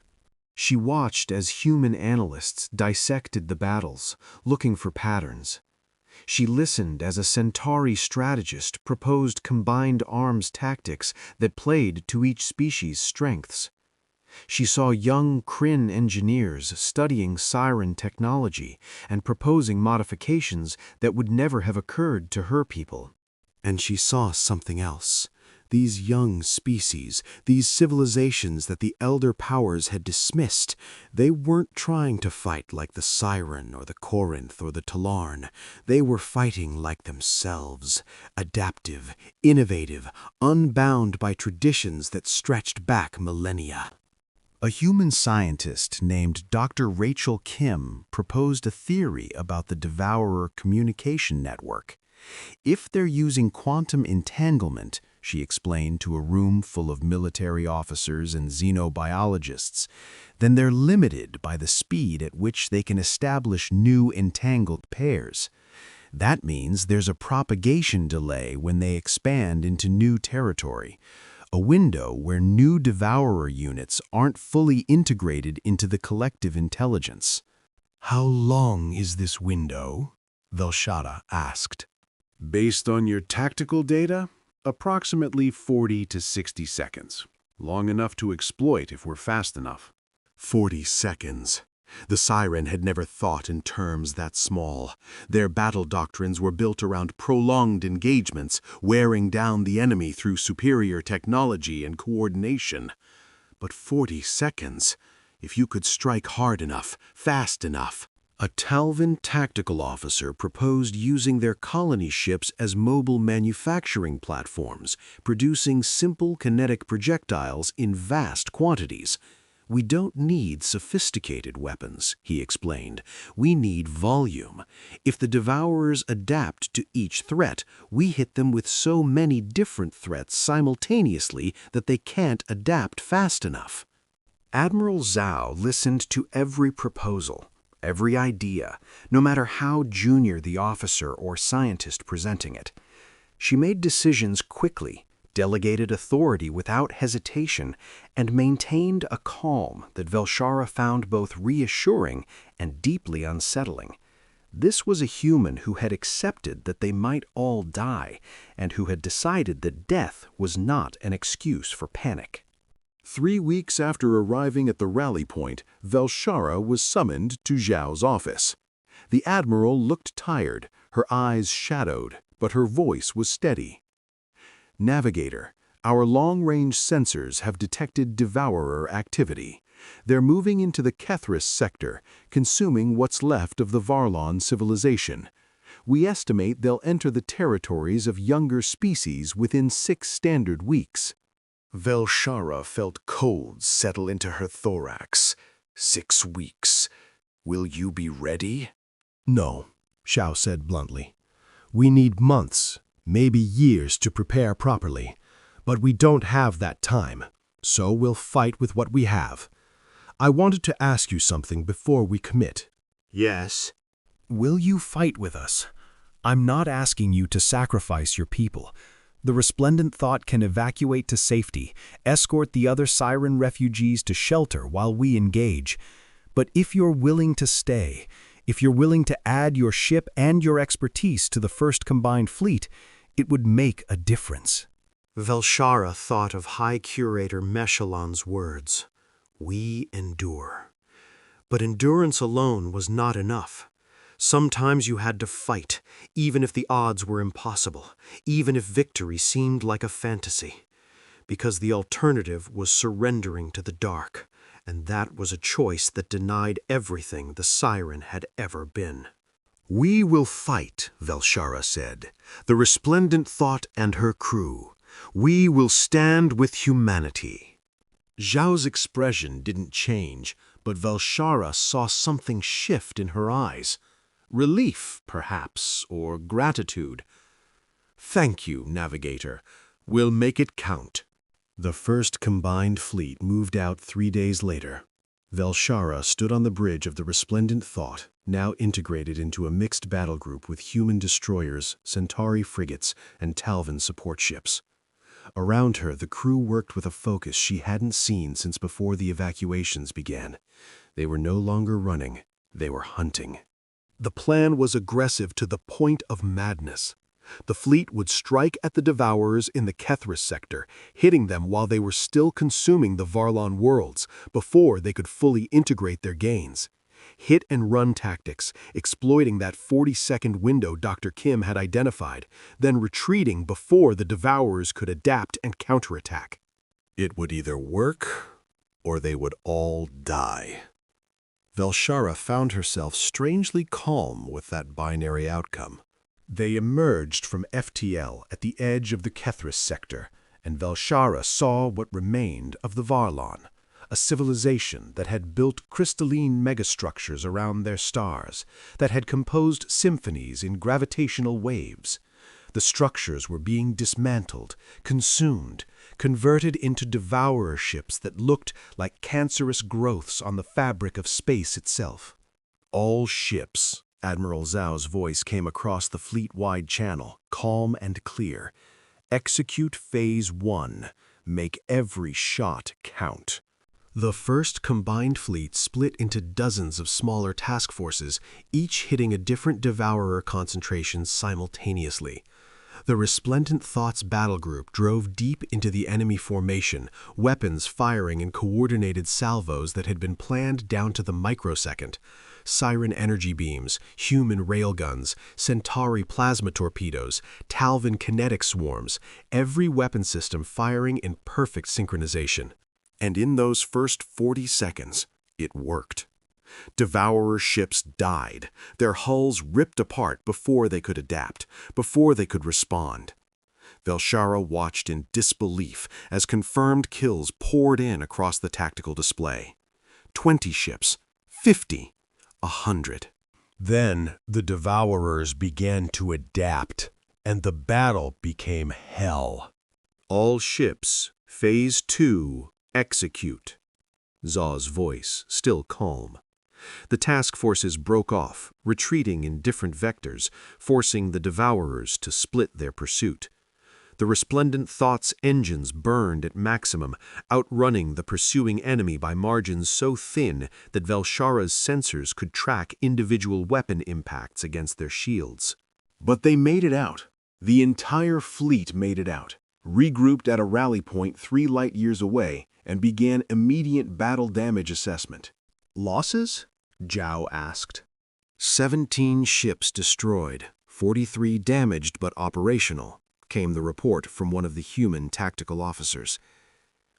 She watched as human analysts dissected the battles, looking for patterns. She listened as a Centauri strategist proposed combined arms tactics that played to each species' strengths. She saw young Kryn engineers studying siren technology and proposing modifications that would never have occurred to her people. And she saw something else. These young species, these civilizations that the elder powers had dismissed, they weren't trying to fight like the Siren or the Corinth or the Talarn. They were fighting like themselves, adaptive, innovative, unbound by traditions that stretched back millennia. A human scientist named Dr. Rachel Kim proposed a theory about the Devourer communication network. If they're using quantum entanglement, she explained to a room full of military officers and xenobiologists, then they're limited by the speed at which they can establish new entangled pairs. That means there's a propagation delay when they expand into new territory, a window where new Devourer units aren't fully integrated into the collective intelligence. How long is this window? Velshara asked. Based on your tactical data, approximately 40 to 60 seconds. Long enough to exploit if we're fast enough. 40 seconds. The Siren had never thought in terms that small. Their battle doctrines were built around prolonged engagements, wearing down the enemy through superior technology and coordination. But 40 seconds, if you could strike hard enough, fast enough. A Talvin tactical officer proposed using their colony ships as mobile manufacturing platforms, producing simple kinetic projectiles in vast quantities. We don't need sophisticated weapons, he explained. We need volume. If the Devourers adapt to each threat, we hit them with so many different threats simultaneously that they can't adapt fast enough. Admiral Zhao listened to every proposal, every idea, no matter how junior the officer or scientist presenting it. She made decisions quickly, delegated authority without hesitation, and maintained a calm that Velshara found both reassuring and deeply unsettling. This was a human who had accepted that they might all die, and who had decided that death was not an excuse for panic. 3 weeks after arriving at the rally point, Velshara was summoned to Zhao's office. The Admiral looked tired, her eyes shadowed, but her voice was steady. Navigator, our long-range sensors have detected Devourer activity. They're moving into the Kethris sector, consuming what's left of the Varlon civilization. We estimate they'll enter the territories of younger species within 6 standard weeks. Velshara felt cold settle into her thorax. 6 weeks. Will you be ready? No, Xiao said bluntly. We need months, maybe years to prepare properly. But we don't have that time, so we'll fight with what we have. I wanted to ask you something before we commit. Yes. Will you fight with us? I'm not asking you to sacrifice your people. The Resplendent Thought can evacuate to safety, escort the other Siren refugees to shelter while we engage. But if you're willing to stay, if you're willing to add your ship and your expertise to the first combined fleet, it would make a difference. Velshara thought of High Curator Meshalon's words. We endure. But endurance alone was not enough. Sometimes you had to fight, even if the odds were impossible, even if victory seemed like a fantasy. Because the alternative was surrendering to the dark, and that was a choice that denied everything the Siren had ever been. We will fight, Velshara said, the Resplendent Thought and her crew. We will stand with humanity. Zhao's expression didn't change, but Velshara saw something shift in her eyes. Relief, perhaps, or gratitude. Thank you, Navigator. We'll make it count. The first combined fleet moved out 3 days later. Velshara stood on the bridge of the Resplendent Thought, now integrated into a mixed battle group with human destroyers, Centauri frigates, and Talvin support ships. Around her, the crew worked with a focus she hadn't seen since before the evacuations began. They were no longer running, they were hunting. The plan was aggressive to the point of madness. The fleet would strike at the Devourers in the Kethris sector, hitting them while they were still consuming the Varlon worlds, before they could fully integrate their gains. Hit-and-run tactics, exploiting that 40-second window Dr. Kim had identified, then retreating before the Devourers could adapt and counterattack. It would either work, or they would all die. Velshara found herself strangely calm with that binary outcome. They emerged from FTL at the edge of the Kethris sector, and Velshara saw what remained of the Varlon, a civilization that had built crystalline megastructures around their stars, that had composed symphonies in gravitational waves. The structures were being dismantled, consumed, converted into devourer ships that looked like cancerous growths on the fabric of space itself. All ships. Admiral Zhao's voice came across the fleet-wide channel, calm and clear. Execute Phase 1. Make every shot count. The first combined fleet split into dozens of smaller task forces, each hitting a different devourer concentration simultaneously. The Resplendent Thought's battle group drove deep into the enemy formation, weapons firing in coordinated salvos that had been planned down to the microsecond. Siren energy beams, human railguns, Centauri plasma torpedoes, Talvin kinetic swarms, every weapon system firing in perfect synchronization. And in those first 40 seconds, it worked. Devourer ships died, their hulls ripped apart before they could adapt, before they could respond. Velshara watched in disbelief as confirmed kills poured in across the tactical display. 20 ships, 50, 100. Then the Devourers began to adapt, and the battle became hell. All ships, Phase 2, execute. Zhao's voice, still calm. The task forces broke off, retreating in different vectors, forcing the Devourers to split their pursuit. The Resplendent Thought's engines burned at maximum, outrunning the pursuing enemy by margins so thin that Velshara's sensors could track individual weapon impacts against their shields. But they made it out. The entire fleet made it out, regrouped at a rally point 3 light-years away, and began immediate battle damage assessment. Losses? Zhao asked. 17 ships destroyed, 43 damaged but operational, came the report from one of the human tactical officers.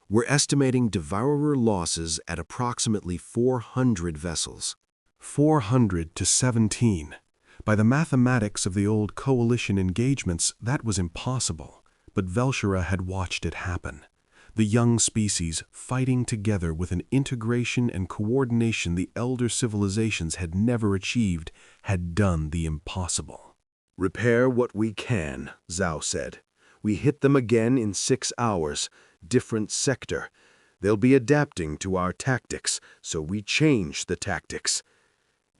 We're estimating Devourer losses at approximately 400 vessels. 400 to 17. By the mathematics of the old coalition engagements, that was impossible. But Velshara had watched it happen. The young species, fighting together with an integration and coordination the elder civilizations had never achieved, had done the impossible. Repair what we can, Zhao said. We hit them again in 6 hours. Different sector. They'll be adapting to our tactics, so we change the tactics.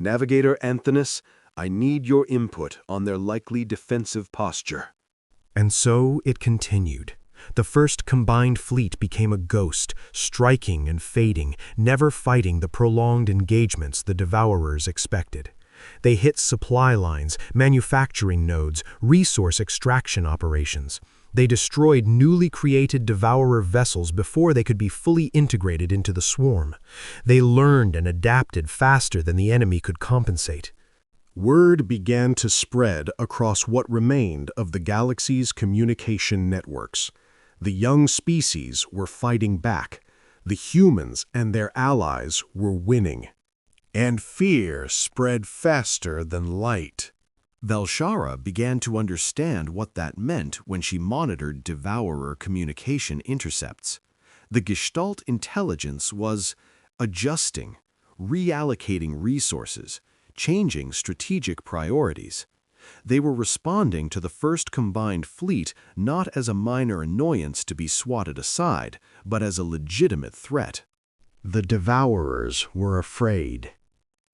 Navigator Anthonus, I need your input on their likely defensive posture. And so it continued. The first combined fleet became a ghost, striking and fading, never fighting the prolonged engagements the Devourers expected. They hit supply lines, manufacturing nodes, resource extraction operations. They destroyed newly created Devourer vessels before they could be fully integrated into the swarm. They learned and adapted faster than the enemy could compensate. Word began to spread across what remained of the galaxy's communication networks. The young species were fighting back. The humans and their allies were winning. And fear spread faster than light. Velshara began to understand what that meant when she monitored Devourer communication intercepts. The Gestalt intelligence was adjusting, reallocating resources, changing strategic priorities. They were responding to the first combined fleet not as a minor annoyance to be swatted aside, but as a legitimate threat. The Devourers were afraid.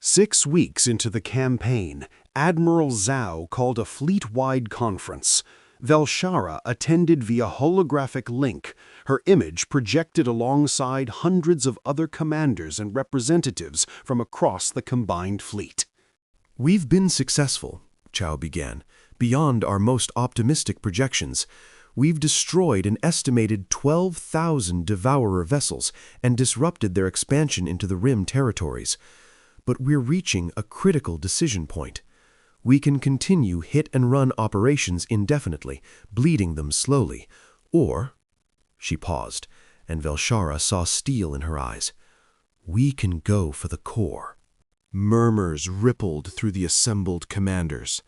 6 weeks into the campaign, Admiral Zhao called a fleet-wide conference. Velshara attended via holographic link, her image projected alongside hundreds of other commanders and representatives from across the combined fleet. "We've been successful," Chow began, "beyond our most optimistic projections. We've destroyed an estimated 12,000 Devourer vessels and disrupted their expansion into the Rim territories. But we're reaching a critical decision point. We can continue hit-and-run operations indefinitely, bleeding them slowly, or—" She paused, and Velshara saw steel in her eyes. "We can go for the core." Murmurs rippled through the assembled commanders.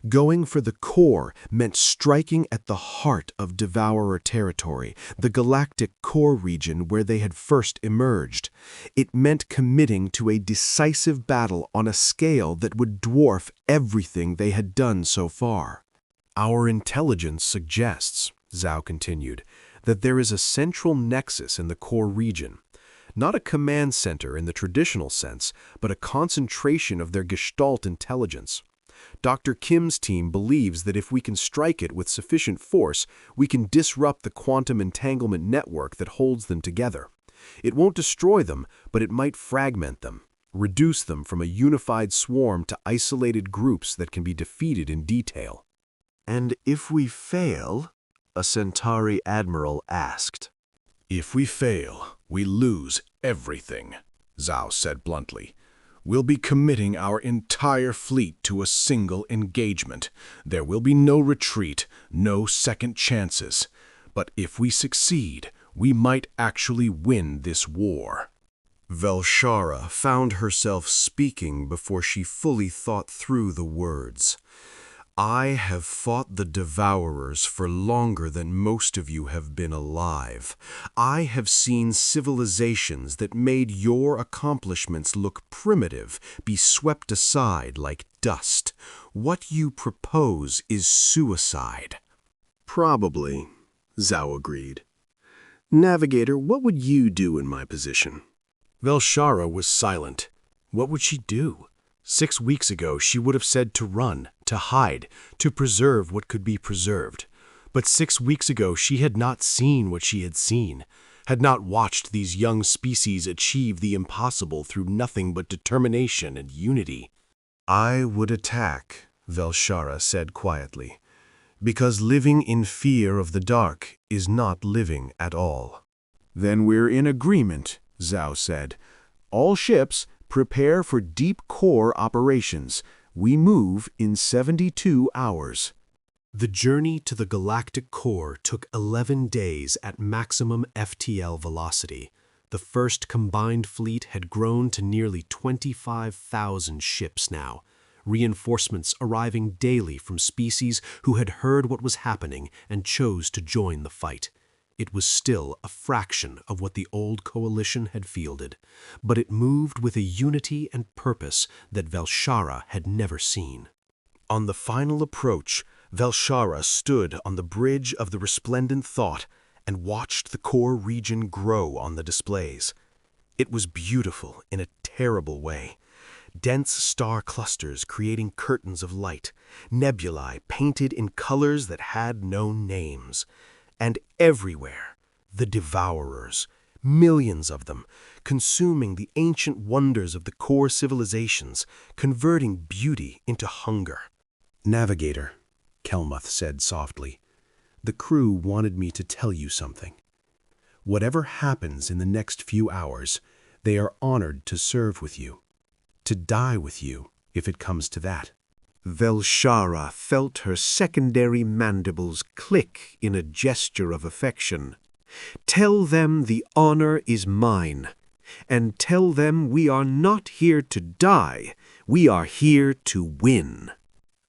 Going for the core meant striking at the heart of Devourer territory, the Galactic core region where they had first emerged. It meant committing to a decisive battle on a scale that would dwarf everything they had done so far. "Our intelligence suggests," Zhao continued, "that there is a central nexus in the core region. Not a command center in the traditional sense, but a concentration of their Gestalt intelligence. Dr. Kim's team believes that if we can strike it with sufficient force, we can disrupt the quantum entanglement network that holds them together. It won't destroy them, but it might fragment them, reduce them from a unified swarm to isolated groups that can be defeated in detail." "And if we fail?" a Centauri admiral asked. "If we fail, we lose everything," Zhao said bluntly. "We'll be committing our entire fleet to a single engagement. There will be no retreat, no second chances. But if we succeed, we might actually win this war." Velshara found herself speaking before she fully thought through the words. "I have fought the Devourers for longer than most of you have been alive. I have seen civilizations that made your accomplishments look primitive be swept aside like dust. What you propose is suicide." "Probably," Zhao agreed. "Navigator, what would you do in my position?" Velshara was silent. What would she do? 6 weeks ago, she would have said to run, to hide, to preserve what could be preserved. But 6 weeks ago, she had not seen what she had seen, had not watched these young species achieve the impossible through nothing but determination and unity. "I would attack," Velshara said quietly, "because living in fear of the dark is not living at all." "Then we're in agreement," Zhao said. "All ships, prepare for deep core operations. We move in 72 hours. The journey to the galactic core took 11 days at maximum FTL velocity. The first combined fleet had grown to nearly 25,000 ships now, reinforcements arriving daily from species who had heard what was happening and chose to join the fight. It was still a fraction of what the old coalition had fielded, but it moved with a unity and purpose that Velshara had never seen. On the final approach, Velshara stood on the bridge of the resplendent thought and watched the core region grow on the displays. It was beautiful in a terrible way. Dense star clusters creating curtains of light, nebulae painted in colors that had no names. And everywhere, the Devourers, millions of them, consuming the ancient wonders of the core civilizations, converting beauty into hunger. "Navigator," Kelmuth said softly, "the crew wanted me to tell you something. Whatever happens in the next few hours, they are honored to serve with you, to die with you, if it comes to that." Velshara felt her secondary mandibles click in a gesture of affection. "Tell them the honor is mine, and tell them we are not here to die, we are here to win."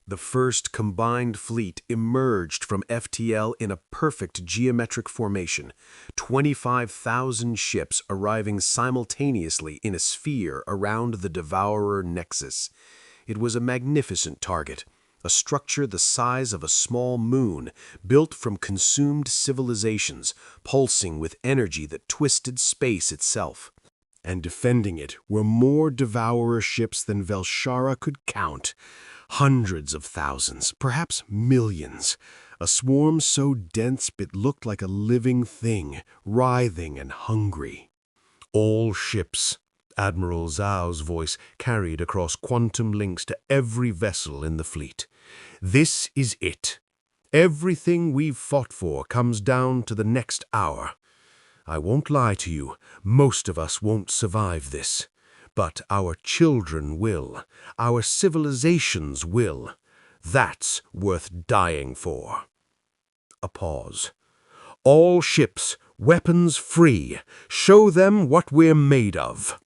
The first combined fleet emerged from FTL in a perfect geometric formation, 25,000 ships arriving simultaneously in a sphere around the Devourer nexus. It was a magnificent target, a structure the size of a small moon, built from consumed civilizations, pulsing with energy that twisted space itself. And defending it were more devourer ships than Velshara could count. Hundreds of thousands, perhaps millions. A swarm so dense it looked like a living thing, writhing and hungry. All ships. Admiral Zhao's voice carried across quantum links to every vessel in the fleet. This is it. Everything we've fought for comes down to the next hour. I won't lie to you, most of us won't survive this. But our children will. Our civilizations will. That's worth dying for. A pause. All ships, weapons free. Show them what we're made of.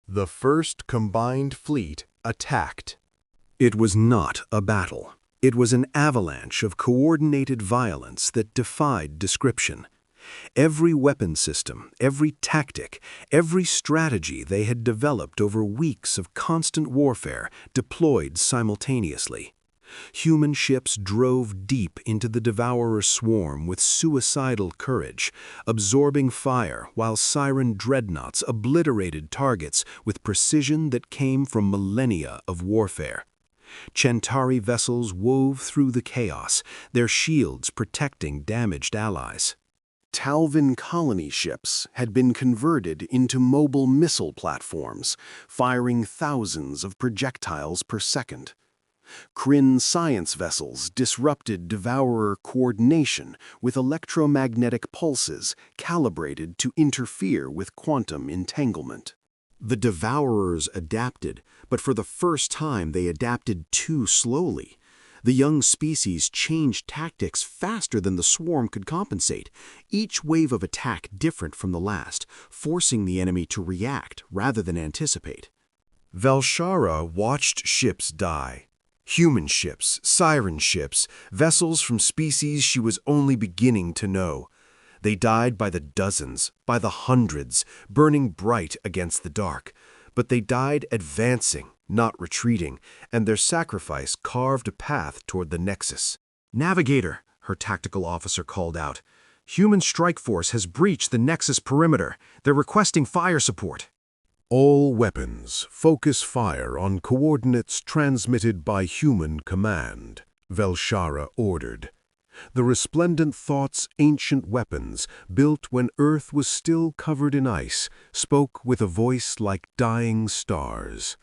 The first combined fleet attacked. It was not a battle. It was an avalanche of coordinated violence that defied description. Every weapon system, every tactic, every strategy they had developed over weeks of constant warfare deployed simultaneously. Human ships drove deep into the devourer swarm with suicidal courage, absorbing fire while siren dreadnoughts obliterated targets with precision that came from millennia of warfare. Chentauri vessels wove through the chaos, their shields protecting damaged allies. Talvin colony ships had been converted into mobile missile platforms, firing thousands of projectiles per second. Kryn science vessels disrupted devourer coordination with electromagnetic pulses calibrated to interfere with quantum entanglement. The devourers adapted, but for the first time they adapted too slowly. The young species changed tactics faster than the swarm could compensate, each wave of attack different from the last, forcing the enemy to react rather than anticipate. Velshara watched ships die. Human ships, siren ships, vessels from species she was only beginning to know. They died by the dozens, by the hundreds, burning bright against the dark. But they died advancing, not retreating, and their sacrifice carved a path toward the Nexus. "Navigator," her tactical officer called out. "Human strike force has breached the Nexus perimeter. They're requesting fire support." All weapons focus fire on coordinates transmitted by human command, Velshara ordered. The resplendent thought's ancient weapons, built when Earth was still covered in ice, spoke with a voice like dying stars.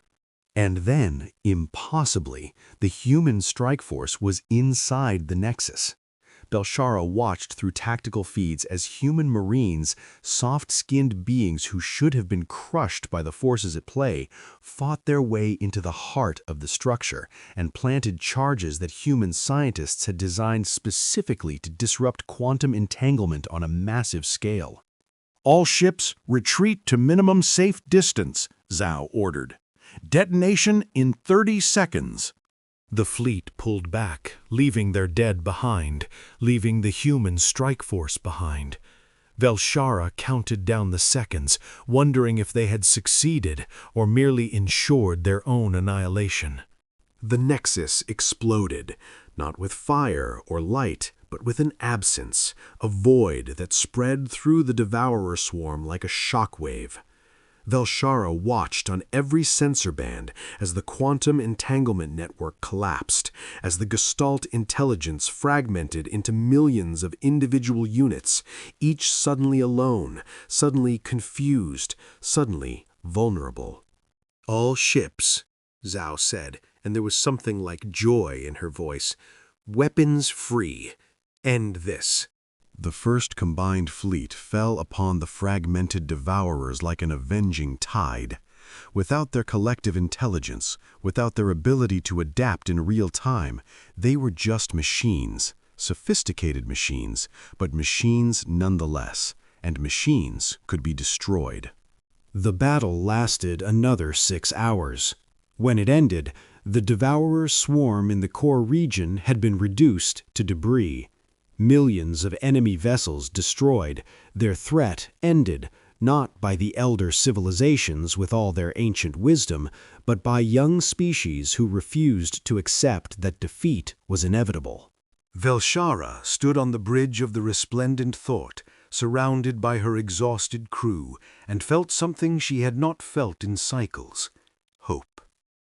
And then, impossibly, the human strike force was inside the Nexus. Velshara watched through tactical feeds as human marines, soft-skinned beings who should have been crushed by the forces at play, fought their way into the heart of the structure and planted charges that human scientists had designed specifically to disrupt quantum entanglement on a massive scale. "All ships retreat to minimum safe distance," Zhao ordered. "Detonation in 30 seconds. The fleet pulled back, leaving their dead behind, leaving the human strike force behind. Velshara counted down the seconds, wondering if they had succeeded or merely ensured their own annihilation. The Nexus exploded, not with fire or light, but with an absence, a void that spread through the devourer swarm like a shockwave. Velshara watched on every sensor band as the quantum entanglement network collapsed, as the Gestalt intelligence fragmented into millions of individual units, each suddenly alone, suddenly confused, suddenly vulnerable. "All ships," Zhao said, and there was something like joy in her voice. "Weapons free. End this." The first combined fleet fell upon the fragmented devourers like an avenging tide. Without their collective intelligence, without their ability to adapt in real time, they were just machines, sophisticated machines, but machines nonetheless, and machines could be destroyed. The battle lasted another 6 hours. When it ended, the devourer swarm in the core region had been reduced to debris. Millions of enemy vessels destroyed, their threat ended, not by the elder civilizations with all their ancient wisdom, but by young species who refused to accept that defeat was inevitable. Velshara stood on the bridge of the resplendent thought, surrounded by her exhausted crew, and felt something she had not felt in cycles: hope.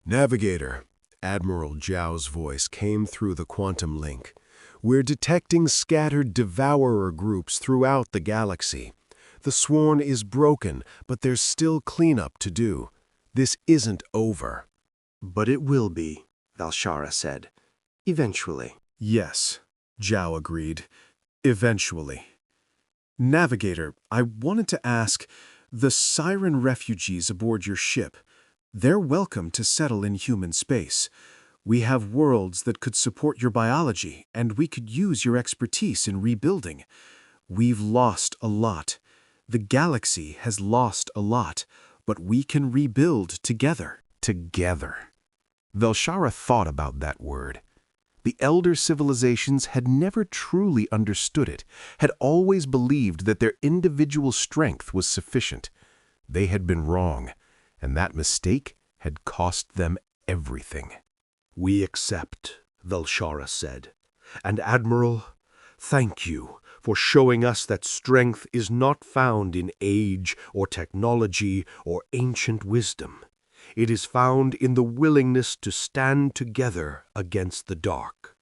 "Navigator," Admiral Zhao's voice came through the quantum link. "We're detecting scattered devourer groups throughout the galaxy. The swarm is broken, but there's still cleanup to do. This isn't over." "But it will be," Velshara said. "Eventually." Yes, Zhao agreed. Eventually. Navigator, I wanted to ask, the Siren refugees aboard your ship, they're welcome to settle in human space. We have worlds that could support your biology, and we could use your expertise in rebuilding. We've lost a lot. The galaxy has lost a lot, but we can rebuild together. Together. Velshara thought about that word. The elder civilizations had never truly understood it, had always believed that their individual strength was sufficient. They had been wrong, and that mistake had cost them everything. "We accept," Velshara said. "And Admiral, thank you for showing us that strength is not found in age or technology or ancient wisdom. It is found in the willingness to stand together against the dark."